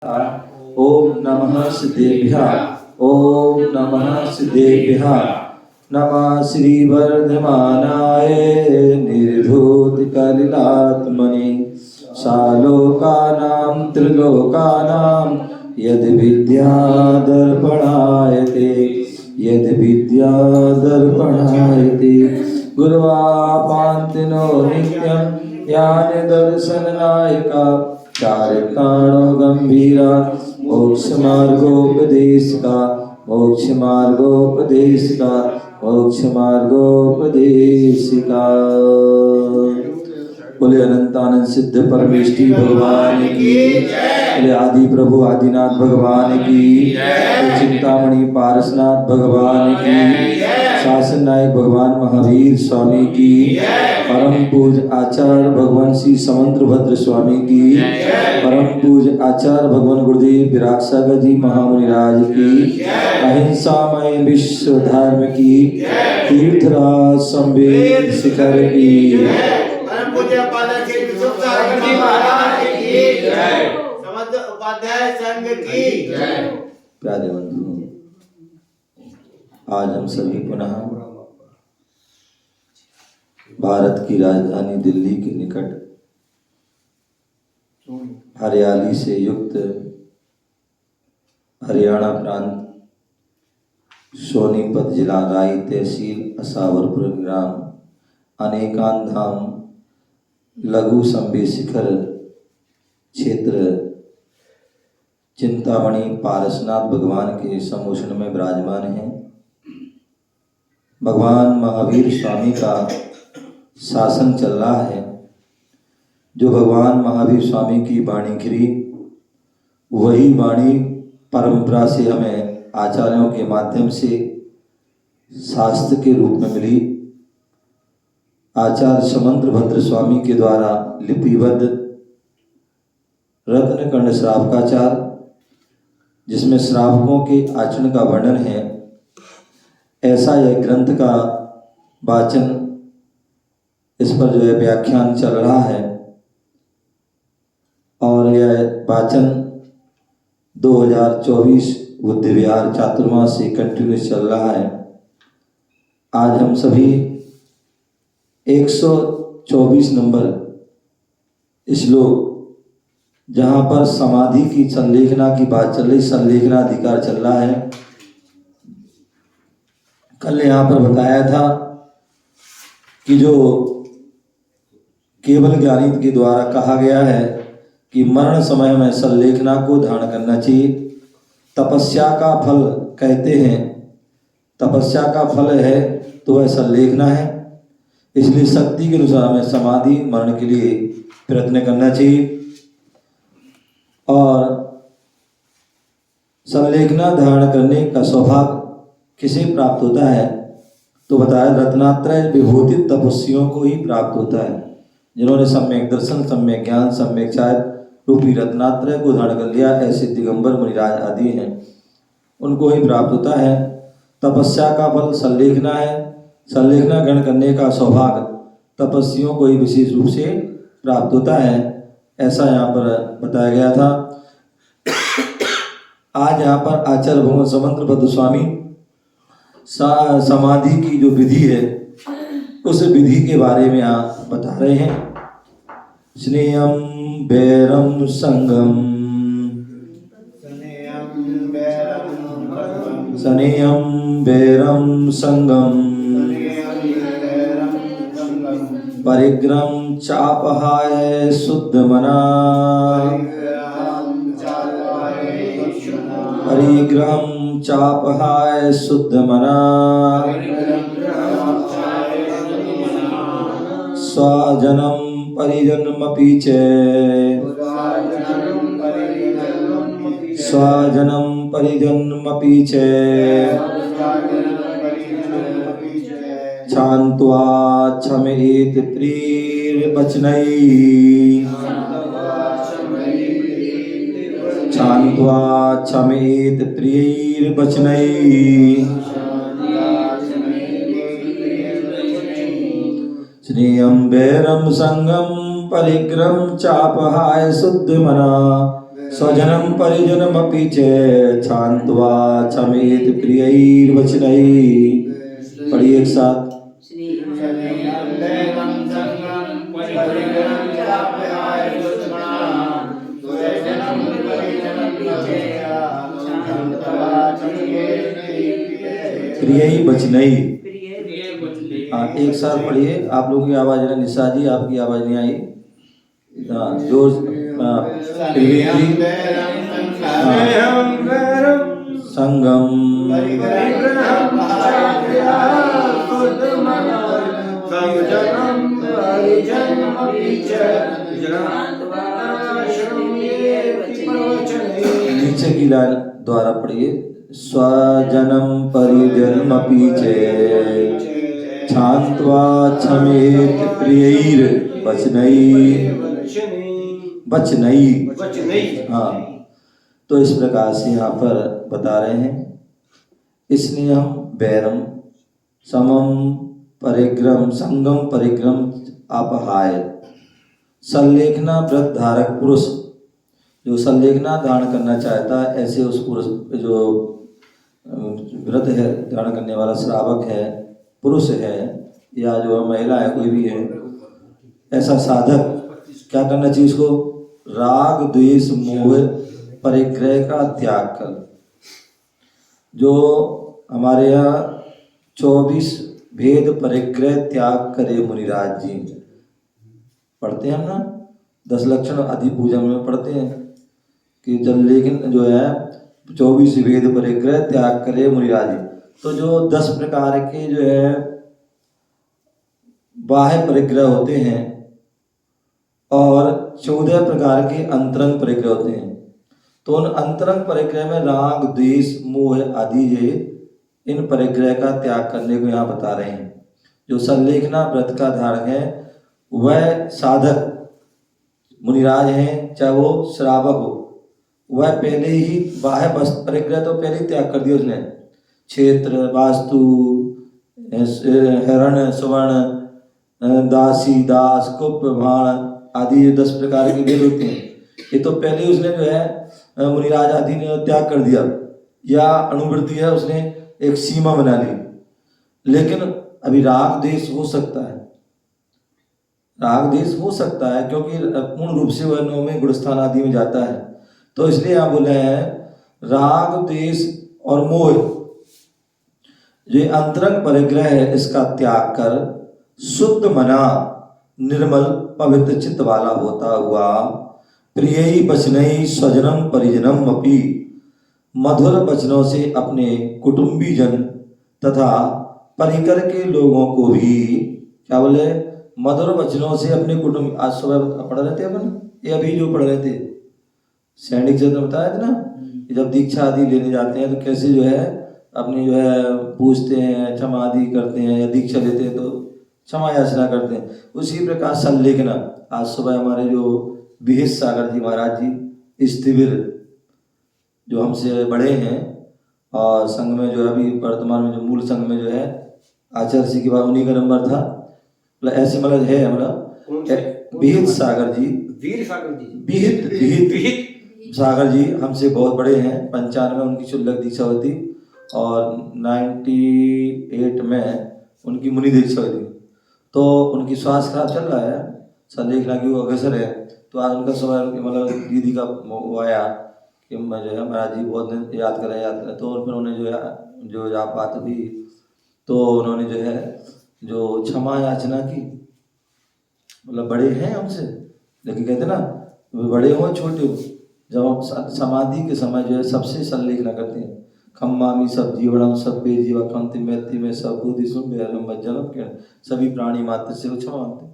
ओम नमः सिद्धेभ्यः ओम नमः सिद्धेभ्यः नमः श्री वर्धमानाय निर्धूतकलिलात्मने सालोकानां त्रिलोकानां यद् विद्यादर्पणायते यद् विद्यादर्पणायते गुरुवापान्तिनो नित्यं यानि दर्शननायका चारित्राणो गंभीरा मोक्षमार्गोपदेशिका मोक्षमार्गोपदेशिका मोक्षमार्गोपदेशिका। बोले अनंतानंद सिद्ध परमेष्टि भगवान की, बोले आदि प्रभु आदिनाथ भगवान की, चिंतामणि पारसनाथ भगवान की, शासन नायक भगवान महावीर स्वामी की, परम पूज आचार्य भगवान श्री समुद्रभद्र स्वामी की, परम पूज आचार्य भगवान गुरुदेव विराट सागर जी महामुनिराज की, अहिंसामय विश्व धर्म की, तीर्थराज संवेद शिखर की, समस्त उपाध्याय संघ की। प्यारे बंधु, आज हम सभी पुनः भारत की राजधानी दिल्ली के निकट हरियाली से युक्त हरियाणा प्रांत सोनीपत जिला राई तहसील असावरपुर ग्राम अनेकांत धाम लघु संबे शिखर क्षेत्र चिंतामणि पारसनाथ भगवान के सम्मुखन में विराजमान हैं। भगवान महावीर स्वामी का शासन चल रहा है। जो भगवान महावीर स्वामी की वाणी गिरी वही वाणी परंपरा से हमें आचार्यों के माध्यम से शास्त्र के रूप में मिली। आचार्य समुद्रभद्र स्वामी के द्वारा लिपिबद्ध रत्न कर्ण श्रावकाचार, जिसमें श्रावकों के आचरण का वर्णन है, ऐसा यह ग्रंथ का वाचन, इस पर जो है व्याख्यान चल रहा है और यह वाचन 2024 बुद्ध विहार चातुर्मास से कंटिन्यूस चल रहा है। आज हम सभी 124 नंबर श्लोक, जहाँ पर समाधि की संलेखना की बात चल रही, संलेखना अधिकार चल रहा है। कल यहाँ पर बताया था कि जो केवल ज्ञानी के द्वारा कहा गया है कि मरण समय में संलेखना को धारण करना चाहिए। तपस्या का फल कहते हैं, तपस्या का फल है तो वह संलेखना है। इसलिए शक्ति के अनुसार हमें समाधि मरण के लिए प्रयत्न करना चाहिए। और संलेखना धारण करने का सौभाग्य किसे प्राप्त होता है, तो बताया रत्नात्रय विभूति तपस्वियों को ही प्राप्त होता है। जिन्होंने सम्यक दर्शन, सम्यक ज्ञान, सम्यक चारित्र रूपी रत्नात्रय को धारण कर लिया, ऐसे दिगंबर मुनिराज आदि हैं, उनको ही प्राप्त होता है। तपस्या का फल संलेखना है। संलेखना ग्रहण करने का सौभाग्य तपस्वियों को ही विशेष रूप से प्राप्त होता है, ऐसा यहाँ पर बताया गया था। आज यहाँ पर आचार्य भगवान समुद्रभद्र स्वामी समाधि की जो विधि है, उस विधि के बारे में यहाँ बता रहे हैं। स्नेहम बैरम संगम, स्नेहम बैरम संगम, परिग्रम चापहाय शुद्ध मना, परिग्रहम चापहाय शुद्ध मना, स्वजनम परिजनमपि च, स्वजनम परिजनमपि च, क्षान्त्वा क्षमेत प्रियवचनैः, क्षान्त्वा क्षमेत प्रियवचनैः, स्नेहं वैरं संगं परिग्रहं चापहाय शुद्धमना, स्वजनं परिजनमपि च क्षान्त्वा क्षमेत प्रियैर्वचनैः। पढ़िए एक साथ। प्रियई बचनई। हाँ एक साथ पढ़िए। आप लोगों की आवाज है, निशा जी आपकी आवाज नहीं आई। जोर संगम नीचे की लाइन द्वारा पढ़िए। स्वजनम परिजनमपि च क्षान्त्वा क्षमेत प्रियैर्वचनैः। वचनैः। हाँ तो इस प्रकार से यहाँ पर बता रहे हैं। इसलिए हम वैरम समम परिग्रम संगम परिग्रम अपहाय। संलेखना व्रत धारक पुरुष जो संलेखना धारण करना चाहता है, ऐसे उस पुरुष जो व्रत है धारण करने वाला श्रावक है, पुरुष है या जो महिला है, कोई भी है, ऐसा साधक क्या करना चाहिए? इसको राग द्वेष मोह परिग्रह का त्याग कर। जो हमारे यहाँ 24 भेद परिग्रह त्याग करे मुनिराज जी, पढ़ते हैं हम ना 10 लक्षण आदि पूजा में पढ़ते हैं कि जल लेकिन जो है 24 भेद परिग्रह त्याग करे मुनिराज। तो जो 10 प्रकार के जो है बाह्य परिग्रह होते हैं और 14 प्रकार के अंतरंग परिग्रह होते हैं। तो उन अंतरंग परिग्रह में राग द्वेष मोह आदि ये इन परिग्रह का त्याग करने को यहाँ बता रहे हैं। जो संलेखना व्रत का धारक है वह साधक मुनिराज हैं, चाहे वो श्रावक हो, वह पहले ही बाह्य परिग्रह तो पहले ही त्याग कर दिया उसने। क्षेत्र वास्तु हिरण सुवर्ण दासी दास कुप भाण आदि ये 10 प्रकार के भेद होते हैं। ये तो पहले ही उसने जो है मुनिराज आदि ने त्याग कर दिया, या अनुवृत्ति है उसने एक सीमा बना ली। लेकिन अभी राग देश हो सकता है, राग देश हो सकता है क्योंकि पूर्ण रूप से वह 9वें गुणस्थान आदि में जाता है। तो इसलिए यहाँ बोले हैं राग द्वेष और मोह जो अंतरंग परिग्रह है इसका त्याग कर शुद्ध मना निर्मल पवित्र चित्त वाला होता हुआ प्रियई वचनई स्वजनम परिजनम अपि मधुर वचनों से अपने कुटुंबी जन तथा परिकर के लोगों को भी, क्या बोले, मधुर वचनों से अपने कुटुंब। आज सुबह पढ़ रहे थे अपन, ये अभी जो पढ़ रहे थे सैनिक जन ने बताया था ना, जब दीक्षा आदि लेने जाते हैं तो कैसे जो है अपनी जो है पूछते हैं, क्षमा आदि करते हैं, या दीक्षा लेते हैं तो क्षमा याचना करते हैं। उसी प्रकार संलेखना, आज सुबह हमारे जो विहित सागर जी महाराज जी स्थिविर जो हमसे बड़े हैं और संघ में जो है अभी वर्तमान में जो मूल संघ में जो है आचार्य जी के बाद उन्हीं का नंबर था, मतलब ऐसे मतलब है, मतलब विहित सागर जी, वीर सागर जी, विहित सागर जी हमसे बहुत बड़े हैं। 95 उनकी शुल्लक दीक्षा हुई थी और 98 में उनकी मुनि दीक्षा हुई थी। तो उनकी स्वास्थ्य खराब चल रहा है, संलेखना की वो अग्रसर है। तो आज उनका समय मतलब दीदी का वो आया कि मैं जो है महाराज जी बहुत दिन याद करें। तो फिर उन्होंने जो है जो आप बात हुई तो उन्होंने जो है जो क्षमा याचना की, मतलब बड़े हैं हमसे, लेकिन कहते ना बड़े हो छोटे हो, जब हम समाधि के समय जो है सबसे संलेखना करते हैं, खम्मामी सब जीवनम सब पे जीवा कंति मैत्री में सब बुद्धि सुन जन्म सभी प्राणी मात्र से वो क्षमा मांगते।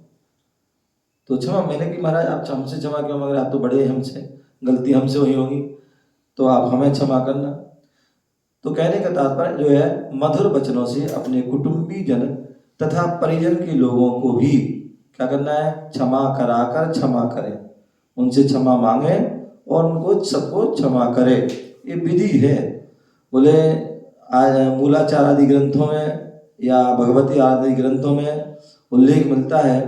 तो क्षमा मैंने कि महाराज आप हमसे क्षमा क्यों, मगर आप तो बड़े हैं हमसे, गलती हमसे हुई होगी तो आप हमें क्षमा करना। तो कहने का तात्पर्य जो है मधुर वचनों से अपने कुटुंबी जन तथा परिजन के लोगों को भी क्या करना है, क्षमा कराकर क्षमा करें, उनसे क्षमा मांगे और उनको सबको क्षमा करे। ये विधि है। बोले आज मूलाचार आदि ग्रंथों में या भगवती आदि ग्रंथों में उल्लेख मिलता है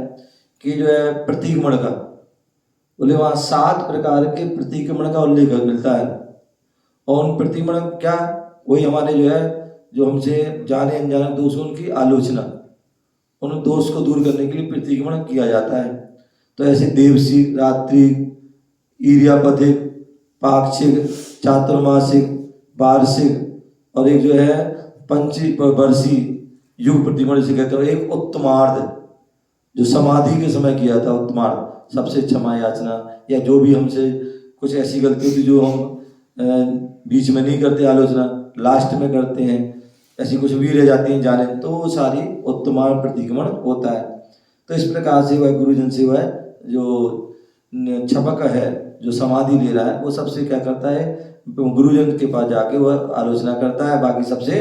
कि जो है प्रतीक मण का, बोले वहाँ 7 प्रकार के प्रतिक्रमण का उल्लेख मिलता है। और उन प्रतिक्रमण क्या, वही हमारे जो है, जो हमसे जाने अनजाने दोष, उनकी आलोचना, उन दोष को दूर करने के लिए प्रतिक्रमण किया जाता है। तो ऐसे देवसिक, रात्रिक, ईर्यापथिक, पाक्षिक, चातुर्मासिक, वार्षिक और एक जो है पंचवर्षी युग प्रतिक्रमण जिसे कहते हैं। एक उत्तमार्ध जो समाधि के समय किया था, उत्तमार्ध सबसे क्षमा याचना, या जो भी हमसे कुछ ऐसी गलती होती जो हम बीच में नहीं करते, आलोचना लास्ट में करते हैं, ऐसी कुछ भी रह जाती हैं जाने, तो वो सारी उत्तमार्ध प्रतिक्रमण होता है। तो इस प्रकार से वह गुरुजन से वह जो छपक है, जो समाधि ले रहा है, वो सबसे क्या करता है, गुरुजन के पास जाके वह आलोचना करता है। बाकी सबसे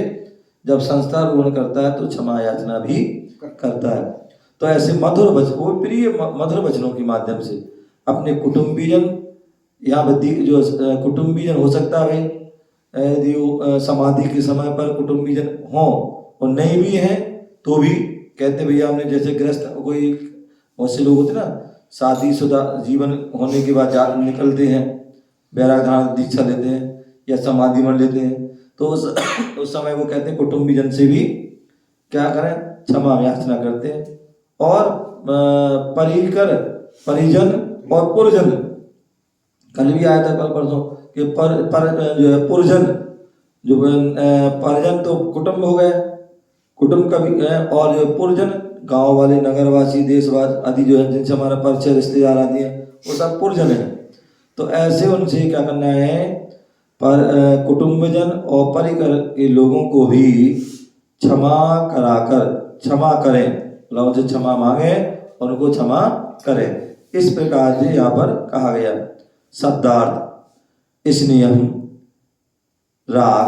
जब संस्कार ग्रहण करता है तो क्षमा याचना भी करता है। तो ऐसे मधुर वचन, वो प्रिय मधुर वचनों के माध्यम से अपने कुटुंबीजन, यहाँ पर जो कुटुंबीजन हो सकता है यदि समाधि के समय पर कुटुंबीजन हो और नहीं भी हैं तो भी कहते भैया हमने, जैसे गृहस्थ कोई बहुत से लोग होते ना, शादीशुदा जीवन होने के बाद निकलते हैं, बैराग धारण दीक्षा लेते हैं या समाधि मन लेते हैं, तो उस समय वो कहते हैं कुटुंबीजन से भी क्या करें, क्षमा याचना करते हैं। और परिकर, परिजन और पुरजन, कल भी आया था, कल परसों कि जो है पुरजन, जो परिजन तो कुटुंब हो गए, कुटुंब का भी है, और जो पुरजन गांव वाले, नगरवासी, देशवासी आदि जो है, जिनसे हमारा परिचय, रिश्तेदार आदि हैं, वो सब पुरजन है। तो ऐसे उनसे क्या करना है, पर कुटुंबजन और परिकर के लोगों को भी क्षमा कराकर, क्षमा करें, मतलब उनसे क्षमा मांगे और उनको क्षमा करें। इस प्रकार से यहाँ पर कहा गया। शब्दार्थ, इस नियम, राग,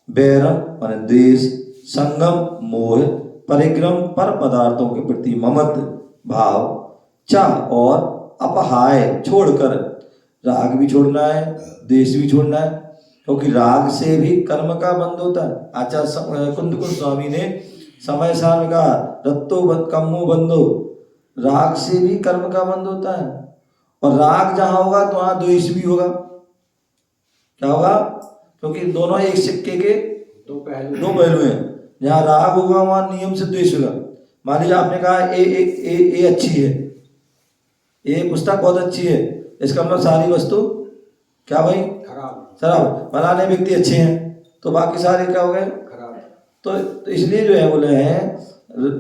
बैरम और द्वेष, संगम, मोह, परिक्रम, पर पदार्थों के प्रति ममत्व भाव, चाह और अपहाय छोड़कर, राग भी छोड़ना है, द्वेष भी छोड़ना है, क्योंकि राग से भी कर्म का बंध होता है। आचार्य कुंद स्वामी ने समय सार में कहा, रत्तो कम्मो बंधो, राग से भी कर्म का बंध होता है। और राग जहां होगा तो वहां द्वेष भी होगा। क्या होगा, क्योंकि दोनों एक सिक्के के दो पहलू हैं। जहाँ राग होगा वहां नियम से द्वेष होगा। मान लीजिए आपने कहा ए अच्छी है, ये पुस्तक बहुत अच्छी है, इसका मतलब सारी वस्तु क्या भाई, खराब। बनाने व्यक्ति अच्छे हैं तो बाकी सारे क्या हो गए, खराब। तो इसलिए जो है बोले हैं,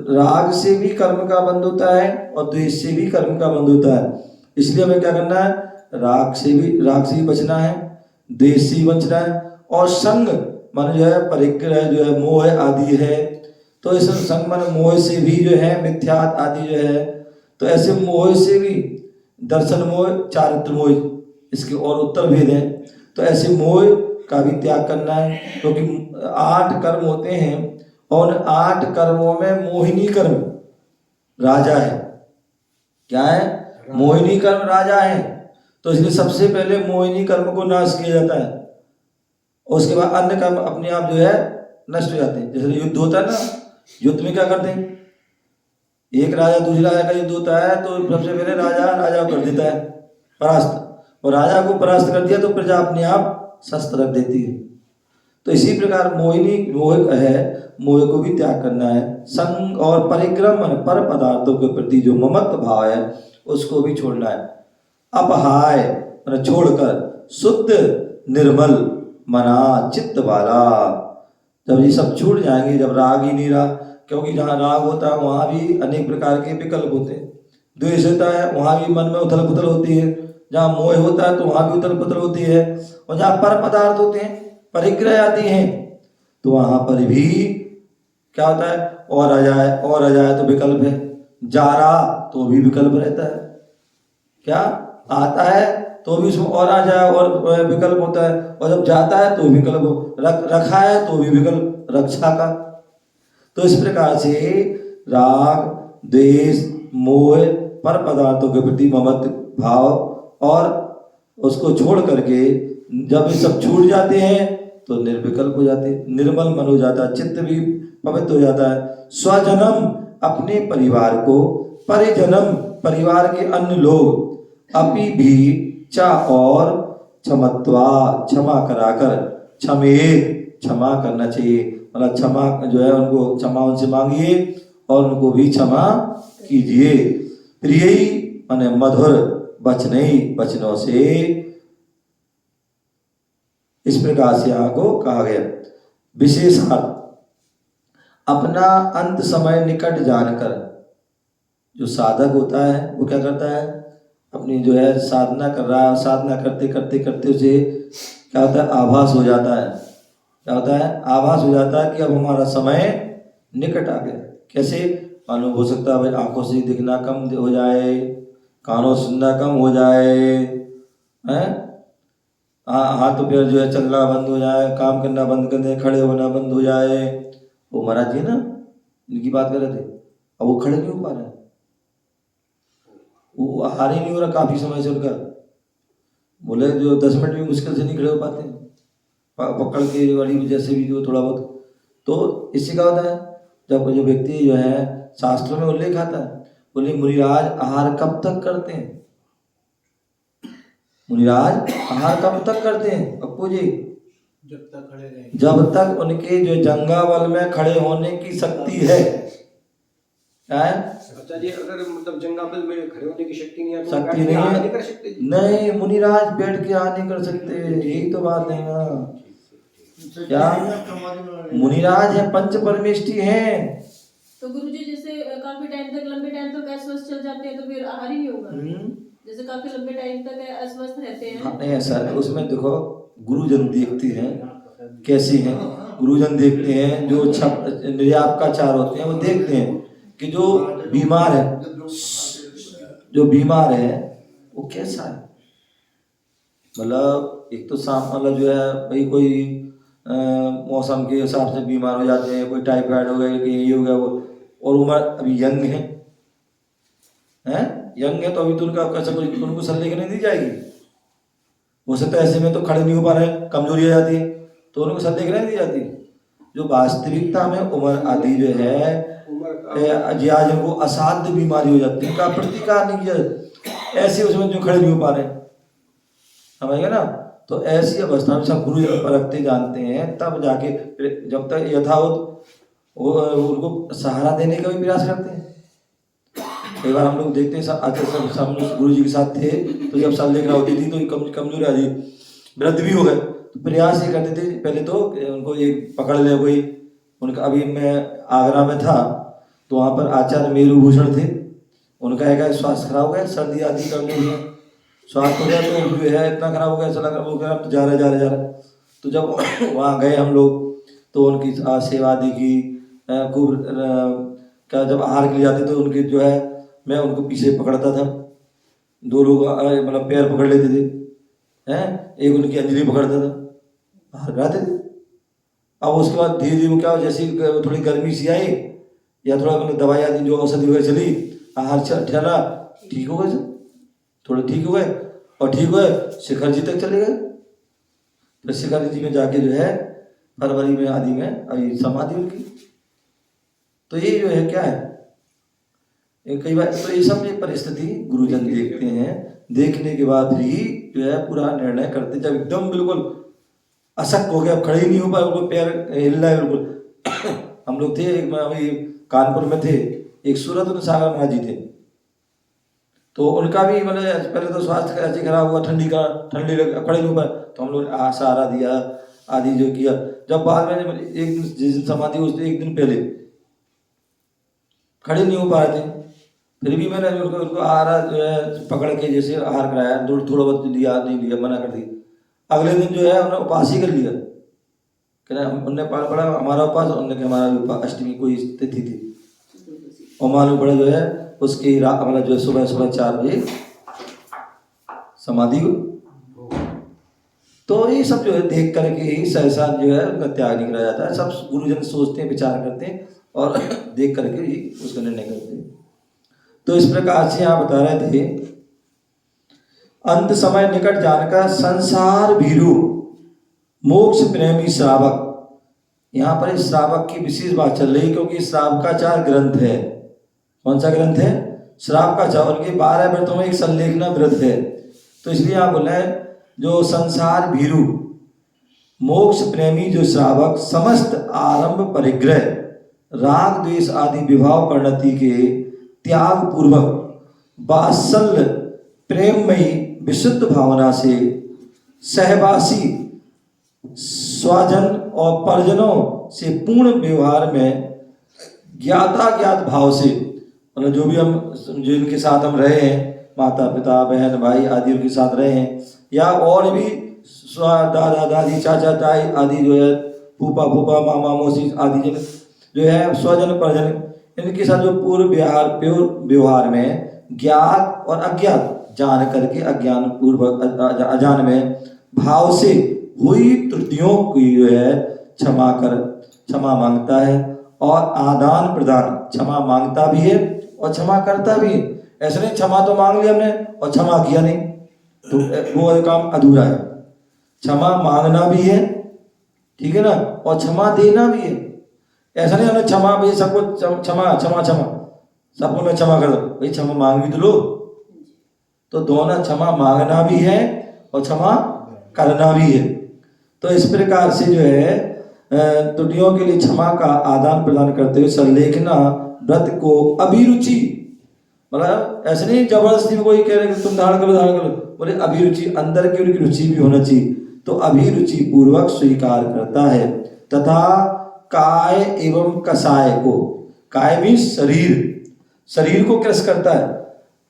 राग से भी कर्म का बंध होता है और द्वेष से भी कर्म का बंध होता है। इसलिए हमें क्या करना है, राग से भी बचना है, द्वेष से भी बचना है। और संग मन जो है, परिग्रह जो है, मोह आदि है, तो इस संग मन मोह से भी जो है, मिथ्यात आदि जो है, तो ऐसे मोह से भी, दर्शन मोह, चारित्र मोह, इसके और उत्तर भेद हैं। तो ऐसे मोह का भी त्याग करना है, क्योंकि 8 कर्म होते हैं और 8 कर्मों में मोहिनी कर्म राजा है। क्या है, मोहिनी कर्म राजा है। तो इसलिए सबसे पहले मोहिनी कर्म को नाश किया जाता है, उसके बाद अन्य कर्म अपने आप जो है नष्ट हो जाते हैं। जैसे युद्ध होता है ना, युद्ध में क्या करते हैं, एक राजा दूसरे राजा का युद्ध होता है तो सबसे पहले राजा को कर देता है परास्त, और राजा को परास्त कर दिया तो प्रजा अपने आप शस्त्र रख देती है। तो इसी प्रकार मोहिनी मोह है, मोह को भी त्याग करना है। संग और परिक्रम पर पदार्थों के प्रति जो ममत्व भाव है उसको भी छोड़ना है। अपहाय छोड़कर शुद्ध निर्मल मना चित्त वाला, जब ये सब छूट जाएंगे, जब राग ही नहीं रहा, क्योंकि जहाँ राग होता है वहाँ भी अनेक प्रकार के विकल्प होते हैं, द्वेष होता है वहाँ भी मन में उथल पुथल होती है, जहाँ मोह होता है तो वहाँ भी उथल पुथल होती है, और जहाँ पर पदार्थ होते हैं, परिग्रह आती हैं, तो वहाँ पर भी क्या होता है, और आ जाए तो विकल्प है, जा रहा तो भी विकल्प रहता है, क्या आता है तो भी उसमें और आ जाए और विकल्प होता है, और जब जाता है तो विकल्प, रखा है तो भी विकल्प रक्षा का। तो इस प्रकार से राग, द्वेष, मोह, पर पदार्थों के प्रति ममत्व भाव, और उसको छोड़ करके जब ये सब छूट जाते हैं तो निर्विकल्प हो जाते हैं, निर्मल मन हो जाता है, चित्त भी पवित्र हो जाता है। स्वजनम अपने परिवार को, परिजनम परिवार के अन्य लोग, अपि भी च और क्षमत्वा क्षमा कराकर क्षमा करना चाहिए। मतलब क्षमा जो है उनको क्षमा उनसे मांगिए और उनको भी क्षमा कीजिए। प्रिय माने मधुर वचनों से इस प्रकार से यहाँ को कहा गया। विशेषार्थ अपना अंत समय निकट जानकर जो साधक होता है वो क्या करता है, अपनी जो है साधना कर रहा है, साधना करते करते करते उसे क्या होता है, आभास हो जाता है। क्या होता है, आभास हो जाता है कि अब हमारा समय निकट आ गया। कैसे मालूम हो सकता है, भाई आंखों से दिखना कम हो जाए, कानों से सुनना कम हो जाए, हैं, हाथ पैर जो है चलना बंद हो जाए, काम करना बंद कर दे, खड़े होना बंद हो जाए। वो महाराज जी ना इनकी बात कर रहे थे, अब वो खड़े नहीं हो पा रहे, वो हार ही नहीं हो रहा काफी समय से उनका। बोले जो 10 मिनट भी मुश्किल से नहीं खड़े हो पाते, पकड़ के वाली जैसे भी जो थोड़ा बहुत। तो इससे क्या होता है, जब जो व्यक्ति जो है शास्त्रों में उल्लेख आता है, बोले मुनिराज आहार कब तक करते हैं, मुनिराज आहार कब तक करते हैं अप्पू जी, जब तक खड़े रहेंगे, जब तक उनके जो जंगावल में खड़े होने की शक्ति है। क्या है? अच्छा जी, अगर मतलब जंगावल में खड़े होने की शक्ति नहीं है तो शक्ति बैठ के नहीं आराम है, नहीं कर सकते जी? नहीं मुनिराज बैठ के आ नहीं कर सकते, यही तो बात है ना। क्या मुनिराज है, पंच परमेष्टि हैं। तो गुरुजी जैसे काफी टाइम तक, लंबे टाइम तक अस्वस्थ चल जाते हैं तो फिर आहार ही नहीं होगा। जैसे काफी लंबे टाइम तक अस्वस्थ रहते हैं। हाँ नहीं ऐसा है, उसमें देखो गुरुजन देखते हैं कैसे हैं, गुरुजन देखते हैं जो निर्यापकाचार होते हैं, वो देखते हैं कि जो बीमार है, जो बीमार है वो कैसा है। मतलब एक तो मतलब जो है भाई कोई मौसम के हिसाब से बीमार हो जाते हैं, कोई टाइफाइड हो गया, कहीं ये हो गया वो, और उम्र अभी यंग है, यंग है तो अभी तो उनका कैसा कोई उनको सलाह नहीं दी जाएगी। हो सकता है ऐसे में तो खड़े नहीं हो पा रहे, कमजोरी आ जाती है तो उनको सलाह नहीं दी जाती। जो वास्तविकता में उम्र आदि जो है जी आज उनको असाध्य बीमारी हो जाती है, उनका प्रतिकार नहीं किया, ऐसे उसमें जो खड़े नहीं हो पा रहे, समझेगा ना। तो ऐसी अवस्था में सब गुरु परखते जानते हैं, तब जाके जब तक यथावत उनको सहारा देने का भी प्रयास करते हैं। कई बार हम लोग देखते हैं सब गुरु जी के साथ थे, तो जब साल देखना होती थी तो कमजोरी आ गई, वृद्ध भी हो गए, तो प्रयास ये करते थे पहले तो उनको एक पकड़ ले कोई। उनका अभी मैं आगरा में था तो वहाँ पर आचार्य मेरुभूषण थे, उनका एक स्वास्थ्य खराब हो गया, सर्दी आदि कमजोरी है, स्वास्थ्य हो गया तो जो है इतना खराब हो गया, ऐसा लग रहा वो तो जा रहा। तो जब वहाँ गए हम लोग तो उनकी सेवा दी की खूब। क्या जब आहार के लिए जाते तो उनके जो है मैं उनको पीछे पकड़ता था, 2 लोग मतलब पैर पकड़ लेते थे, एक उनकी अंजलि पकड़ता था, बाहर कराते थे। अब उसके बाद धीरे धीरे क्या जैसे थोड़ी गर्मी सी आई या थोड़ा मतलब दवाई आदि जो औषधि वगैरह चली, आहार चला, ठीक हो गए, थोड़े ठीक हो गए, और ठीक हुए शिखर जी तक चले गए। फिर शिखर जी में जाके जो है फरवरी में आदि में अभी समाधि उनकी। तो ये जो है क्या है, कई बार तो ये सब परिस्थिति गुरुजन देखते हैं, देखने के बाद ही जो है पूरा निर्णय करते। जब एकदम बिल्कुल अशक्त हो गया, खड़े ही नहीं हो पाए, उनको पैर हिल रहा है बिल्कुल। हम लोग थे अभी कानपुर में थे, एक सूरत सागर महाराज जी थे, तो उनका भी मतलब पहले तो स्वास्थ्य ऐसे खराब हुआ, ठंडी खड़े नहीं हो पाए, तो हम लोग सहारा दिया आदि जो किया। जब बाद में एक दिन जिस दिन समाधि उस एक दिन पहले खड़े नहीं हो पाए थे, फिर भी मैंने उनको आहार जो है पकड़ के जैसे आहार कराया, थोड़ा बहुत लिया, नहीं लिया, मना कर दी। अगले दिन जो है उन्होंने उपास ही कर लिया, कहना उनने पढ़ा हमारा उपास, उन्होंने कहा हमारा भी उपास, अष्टमी कोई तिथि थी, और मालूम पड़ा जो है उसकी मतलब जो है सुबह 4 बजे समाधि हुई। तो ये सब जो है देख करके ही सहसा जो है उनका त्याग नहीं करा जाता है। सब गुरुजन सोचते हैं, विचार करते हैं और देख करके ही उसका निर्णय करते हैं। तो इस प्रकार से यहाँ बता रहे थे, अंत समय निकट जानकर संसार भीरु मोक्ष प्रेमी श्रावक। यहाँ पर इस श्रावक की विशेष बात चल रही, क्योंकि श्रावकाचार ग्रंथ है। कौन सा ग्रंथ है? श्राप का चावल के 12 व्रतों में एक संलेखना व्रत है। तो इसलिए आप बोले जो संसार भीरु मोक्ष प्रेमी जो श्रावक समस्त आरंभ परिग्रह राग द्वेष आदि विभाव परिणति के त्याग पूर्वक वात्सल्य प्रेममयी विशुद्ध भावना से सहवासी स्वजन और परिजनों से पूर्ण व्यवहार में ज्ञाता ज्ञात भाव से, मतलब जो भी हम जिनके साथ हम रहे हैं, माता पिता बहन भाई आदि उनके साथ रहे हैं, या और भी दादा दादी चाचा ताई आदि जो है फूफा फूफा मामा मौसी आदि जो है स्वजन परिजन, इनके साथ जो पूर्व व्यवहार में ज्ञात और अज्ञात जान करके अज्ञान पूर्वक अजान में भाव से हुई त्रुटियों की जो है क्षमा मांगता है और आदान प्रदान क्षमा मांगता भी है और क्षमा करता भी है। ऐसा नहीं क्षमा तो मांग लिया हमने और क्षमा किया नहीं, तो वो काम अधूरा है। क्षमा मांगना भी है, ठीक है ना, और क्षमा देना भी है। ऐसा नहीं हमने क्षमा भाई सबको क्षमा क्षमा क्षमा सबको मैं क्षमा कर दो, भाई क्षमा मांग भी तो लो। तो दोनों क्षमा मांगना भी है और क्षमा करना भी है। तो इस प्रकार से जो है त्रुटियों के लिए क्षमा का आदान प्रदान करते हुए संलेखना व्रत को अभिरुचि, मतलब ऐसे नहीं जबरदस्ती में कोई कह रहे कि तुम धारण करो, बोले अभिरुचि, अंदर की उनकी रुचि भी होना चाहिए। तो अभिरुचि पूर्वक स्वीकार करता है तथा काय एवं कसाय को, काय भी शरीर को क्रस करता है।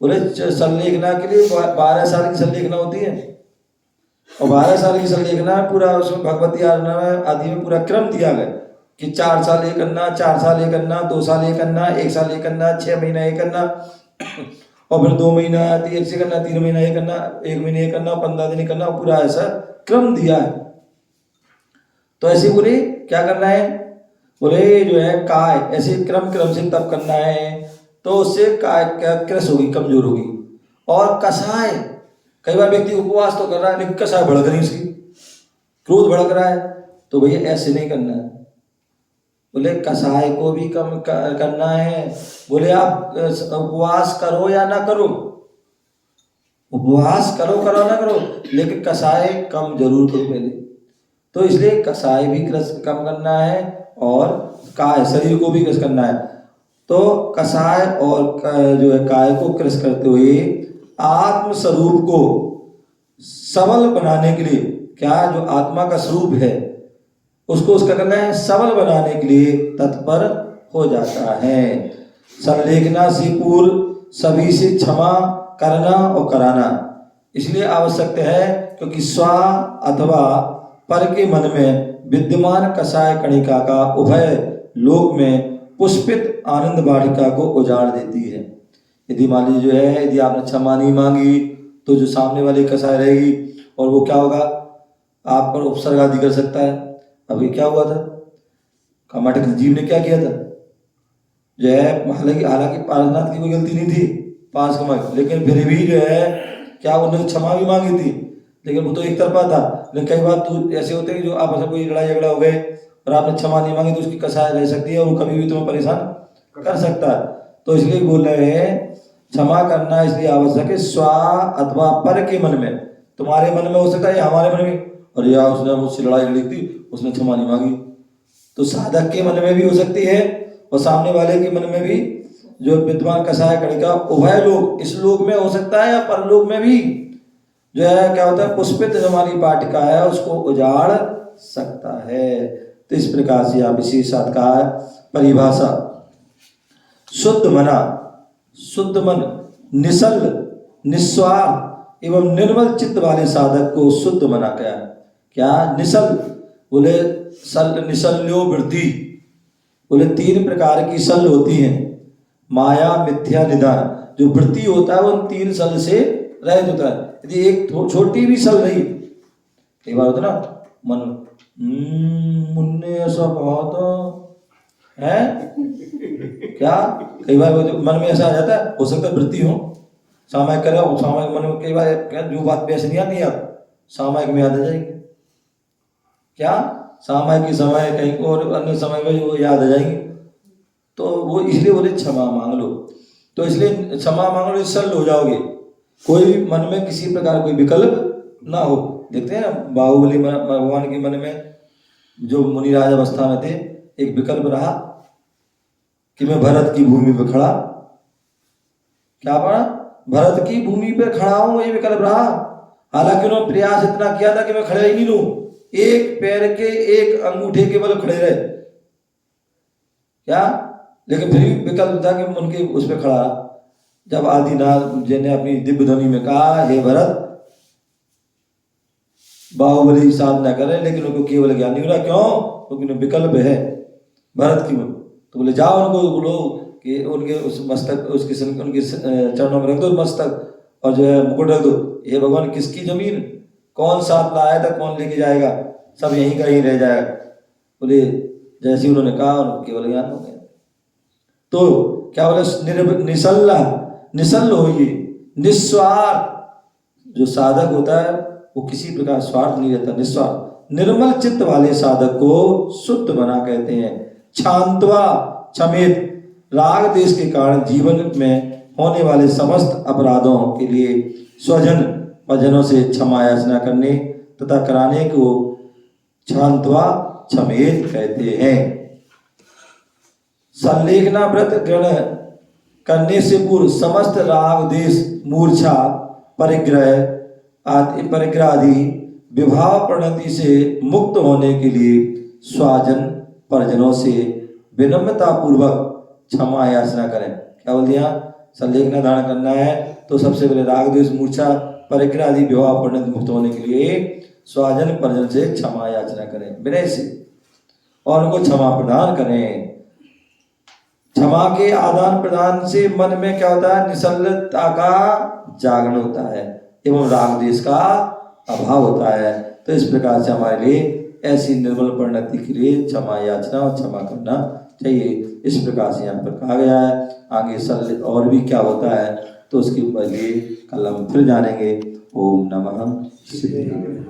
बोले संलेखना के लिए 12 साल की संलेखना होती है और 12 साल की संलेखना पूरा उसमें भगवती आराधना आदि में पूरा क्रम दिया गया कि 4 साल ये करना, 4 साल ये करना, 2 साल ये करना, 1 साल ये करना, 6 महीना ये करना और फिर 2 महीना ऐसे करना, 3 महीना ये करना, 1 महीने ये करना, 15 दिन ये करना, पूरा ऐसा क्रम दिया है। तो ऐसे बोले क्या करना है, बोले जो है काय ऐसे क्रम से तब करना है, तो उससे काय क्रस होगी, कमजोर होगी। और कसाय, कई बार व्यक्ति उपवास तो कर रहा है लेकिन कसाय भड़क रही उसकी, क्रोध भड़क रहा है, तो भैया ऐसे नहीं करना है। बोले कसाय को भी कम करना है। बोले आप उपवास करो या ना करो, उपवास करो ना करो, लेकिन कसाय कम जरूर करो पहले। तो इसलिए कसाय भी कम करना है और काय शरीर को भी क्रस करना है। तो कसाय और जो है काय को क्रस करते हुए आत्म स्वरूप को सबल बनाने के लिए, क्या जो आत्मा का स्वरूप है उसको उसका करना है सबल बनाने के लिए तत्पर हो जाता है। संलेखना से पूर्व सभी से क्षमा करना और कराना इसलिए आवश्यक है क्योंकि स्व अथवा पर के मन में विद्यमान कसाय कणिका का उभय लोक में पुष्पित आनंद वाटिका को उजाड़ देती है। यदि मान लीजिए जो है, यदि आपने क्षमा नहीं मांगी तो जो सामने वाली कसाय रहेगी और वो क्या होगा, आप पर उपसर्ग आदि कर सकता है। अभी क्या हुआ था, कामाठ खजीब ने क्या किया था, जो है हालांकि पार्शनाथ की कोई गलती नहीं थी पास कमाई, लेकिन फिर भी जो है क्या उन्होंने क्षमा भी मांगी थी, लेकिन वो तो एक तरफा था। लेकिन कई बार तो ऐसे होते हैं कि जो आपस में कोई लड़ाई झगड़ा हो गए और आपने क्षमा नहीं मांगी तो उसकी कसाय रह सकती है और वो कभी भी तुम्हें परेशान कर सकता है। तो इसलिए बोल रहे हैं क्षमा करना इसलिए आवश्यक है स्व अथवा पर के मन में, तुम्हारे मन में हो सकता है या हमारे मन में, और या उसने मुझसे लड़ाई लड़ी थी उसने क्षमा नहीं मांगी, तो साधक के मन में भी हो सकती है और सामने वाले के मन में भी, जो विद्वान कसाय कणिका उभय लोग इस लोक में हो सकता है या परलोक में भी जो है क्या होता है पुष्पित जो हमारी वाटिका है उसको उजाड़ सकता है। तो इस प्रकार से आप इसी साथ का परिभाषा शुद्ध मन निश्चल निस्वार्थ एवं निर्मल चित्त वाले साधक को शुद्ध मना क्या निश्चल, बोले निश्चल्यो वृत्ति, बोले 3 प्रकार की सल होती हैं, माया मिथ्या निदान। जो वृत्ति होता है वो 3 सल से रहित होता है। यदि एक छोटी भी सल रही, कई बार होता ना मन मुन्ने ऐसा बहुत है क्या, कई बार मन में ऐसा आ जाता है, हो सकता है वृत्ति हो सामायिक करे, सामायिक मन में कई बार जो बात वैसे नहीं आती आप सामायिक में याद आ जाएगी, क्या सामायिक के समय कहीं और अन्य समय में वो याद आ जाएंगे। तो वो इसलिए बोले क्षमा मांग लो। तो इसलिए क्षमा मांगो, सरल हो जाओगे। कोई भी मन में किसी प्रकार कोई विकल्प ना हो। देखते हैं ना बाहुबली भगवान के मन में जो मुनिराज अवस्था में थे, एक विकल्प रहा कि मैं भरत की भूमि पर खड़ा, क्या पड़ा, भरत की भूमि पर खड़ा हूं, ये विकल्प रहा। हालांकि उन्होंने प्रयास इतना किया था कि मैं खड़े ही नहीं लूं, एक पैर के एक अंगूठे के बल खड़े रहे, क्या, लेकिन फिर भी विकल्प था कि उनके उस पर खड़ा। जब आदिनाथ जी ने अपनी दिव्य ध्वनि में कहा, हे भरत, बाहुबली की साधना करे लेकिन उनको केवल ज्ञान नहीं हो रहा, क्यों, क्योंकि उन्हें विकल्प है भरत की। तो बोले जाओ उनको बोलो कि उनके उस मस्तक उसके उनके चरणों में रख दो मस्तक, और जो है मुकुट रख दो। ये भगवान किसकी जमीन, कौन साथ लाया था, कौन लेके जाएगा, सब यहीं का ही रह जाएगा। बोले जैसे ही उन्होंने कहा उनको केवल ज्ञान हो गया। तो क्या बोले, निसल्ल होइए, निस्वार्थ। जो साधक होता है वो किसी प्रकार स्वार्थ नहीं रहता, निस्वार्थ। निर्मल चित्त वाले साधक को शुद्ध बना कहते हैं। क्षांत्वा क्षमेत, राग देश के कारण जीवन में होने वाले समस्त अपराधों के लिए स्वजन परिजनों से क्षमा याचना करने तथा कराने को क्षांत्वा क्षमेत कहते हैं। संलेखना व्रत ग्रहण करने से पूर्व समस्त राग देश, मूर्छा, परिग्रह आदि विभाव परिणति से मुक्त होने के लिए स्वजन परिजनों से विनम्रता पूर्वक क्षमा याचना करें। क्या बोल दिया, संलेखना धारण करना है तो सबसे पहले राग द्वेष, मूर्छा, परिग्रह आदि विभाव परिणति मुक्त होने के लिए स्वजन परिजन से क्षमा याचना करें विनय से, और उनको क्षमा प्रदान करें। क्षमा के आदान प्रदान से मन में क्या होता है, निसल्लता का जागरण होता है एवं राग देश का अभाव होता है। तो इस प्रकार से हमारे लिए ऐसी निर्मल परिणति के लिए क्षमा याचना और क्षमा करना चाहिए। इस प्रकार से यहाँ पर कहा गया है। आगे सल और भी क्या होता है तो उसके लिए कल हम फिर जानेंगे। ओम नमः शिवाय।